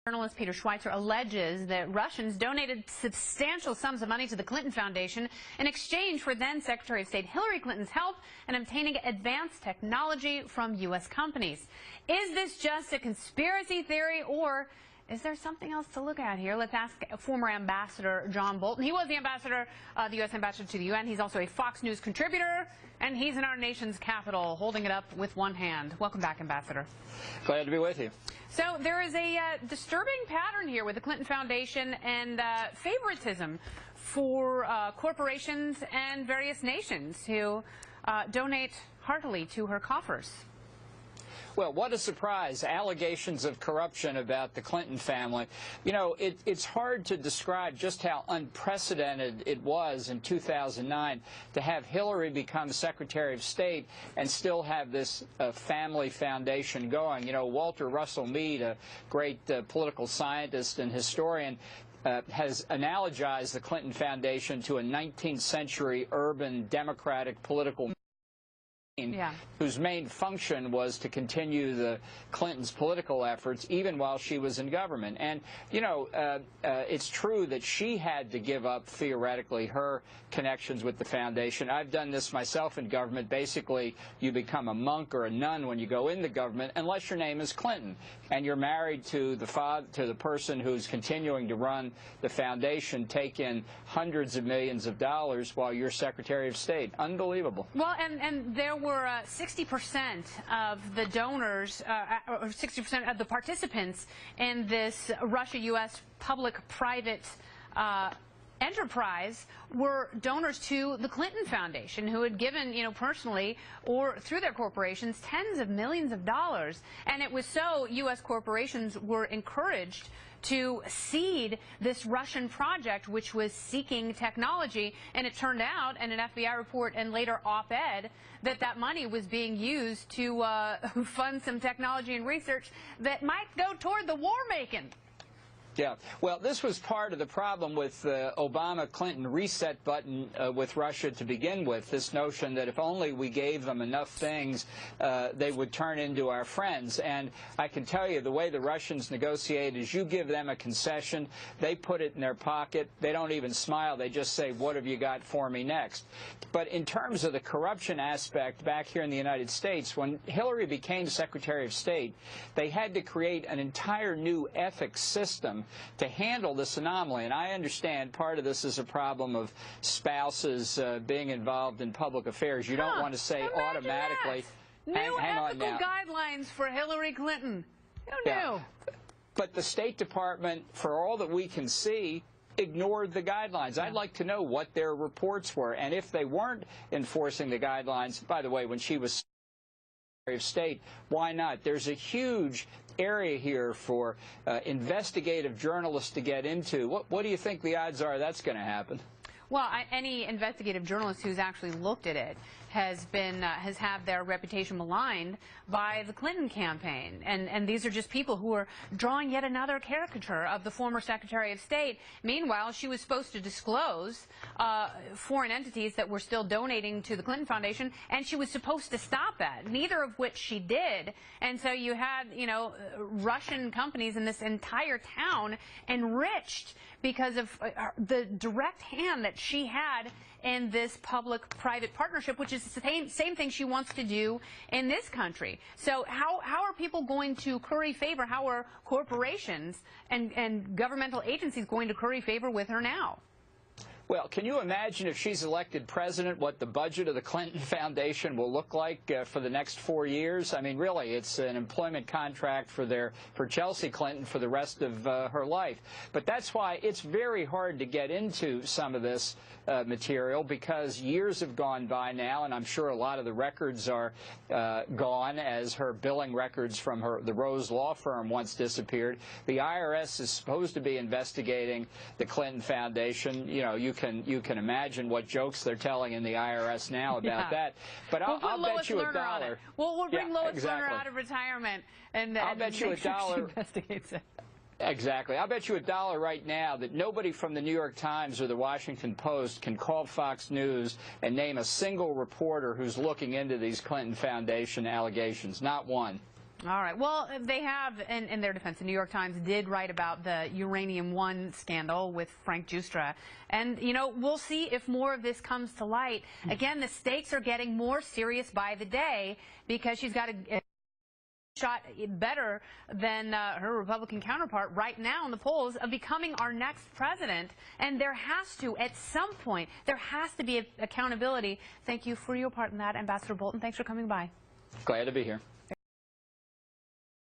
Journalist Peter Schweitzer alleges that Russians donated substantial sums of money to the Clinton Foundation in exchange for then Secretary of State Hillary Clinton's help in obtaining advanced technology from U.S. companies. Is this just a conspiracy theory, or is there something else to look at here? Let's ask former Ambassador John Bolton. He was the ambassador, the U.S. Ambassador to the UN. He's also a Fox News contributor, and he's in our nation's capital, holding it up with one hand. Welcome back, Ambassador. Glad to be with you. So there is a disturbing pattern here with the Clinton Foundation and favoritism for corporations and various nations who donate heartily to her coffers. Well, what a surprise. Allegations of corruption about the Clinton family. You know, it's hard to describe just how unprecedented it was in 2009 to have Hillary become Secretary of State and still have this family foundation going. You know, Walter Russell Mead, a great political scientist and historian, has analogized the Clinton Foundation to a 19th century urban democratic political whose main function was to continue the Clintons' political efforts even while she was in government. And, you know, it's true that she had to give up, theoretically, her connections with the foundation. I've done this myself in government. Basically, you become a monk or a nun when you go into government, unless your name is Clinton, and you're married to the person who's continuing to run the foundation, take in hundreds of millions of dollars while you're Secretary of State. Unbelievable. Well, and there were 60% of the donors, or 60% of the participants in this Russia-U.S. public-private enterprise were donors to the Clinton Foundation, who had given, you know, personally or through their corporations tens of millions of dollars. And it was so U.S. corporations were encouraged to seed this Russian project, which was seeking technology. And it turned out, in an FBI report and later op-ed, that that money was being used to fund some technology and research that might go toward the war-making. Yeah, well, this was part of the problem with the Obama-Clinton reset button with Russia to begin with, this notion that if only we gave them enough things, they would turn into our friends. And I can tell you, the way the Russians negotiate is you give them a concession, they put it in their pocket, they don't even smile, they just say, what have you got for me next? But in terms of the corruption aspect back here in the United States, when Hillary became Secretary of State, they had to create an entire new ethics system to handle this anomaly. And I understand part of this is a problem of spouses being involved in public affairs. You don't want to say automatically. New ethical guidelines for Hillary Clinton. Who knew? But the State Department, for all that we can see, ignored the guidelines. I'd like to know what their reports were. And if they weren't enforcing the guidelines, by the way, when she was Secretary of State, why not? There's a huge area here for investigative journalists to get into. What do you think the odds are that's going to happen? Well, any investigative journalist who's actually looked at it has had their reputation maligned by the Clinton campaign. And these are just people who are drawing yet another caricature of the former Secretary of State. Meanwhile, she was supposed to disclose foreign entities that were still donating to the Clinton Foundation, and she was supposed to stop that, neither of which she did. And so you had, you know, Russian companies in this entire town enriched because of the direct hand that she had in this public-private partnership, which is the same thing she wants to do in this country. So how are people going to curry favor? How are corporations and governmental agencies going to curry favor with her now? Well, can you imagine if she's elected president what the budget of the Clinton Foundation will look like for the next 4 years? I mean, really, it's an employment contract for Chelsea Clinton for the rest of her life. But that's why it's very hard to get into some of this material, because years have gone by now, and I'm sure a lot of the records are gone, as her billing records from the Rose Law Firm once disappeared. The IRS is supposed to be investigating the Clinton Foundation. You know, you can imagine what jokes they're telling in the IRS now about that. But I'll bet you $1. We'll bring Lois Lerner out of retirement, and I'll bet you $1. She investigates it. Exactly. I'll bet you $1 right now that nobody from the New York Times or the Washington Post can call Fox News and name a single reporter who's looking into these Clinton Foundation allegations. Not one. All right. Well, they have, in their defense, the New York Times did write about the Uranium One scandal with Frank Giustra. And, you know, we'll see if more of this comes to light. Again, the stakes are getting more serious by the day because she's got a shot better than her Republican counterpart right now in the polls of becoming our next president. And there has to, at some point, there has to be accountability. Thank you for your part in that, Ambassador Bolton. Thanks for coming by. Glad to be here.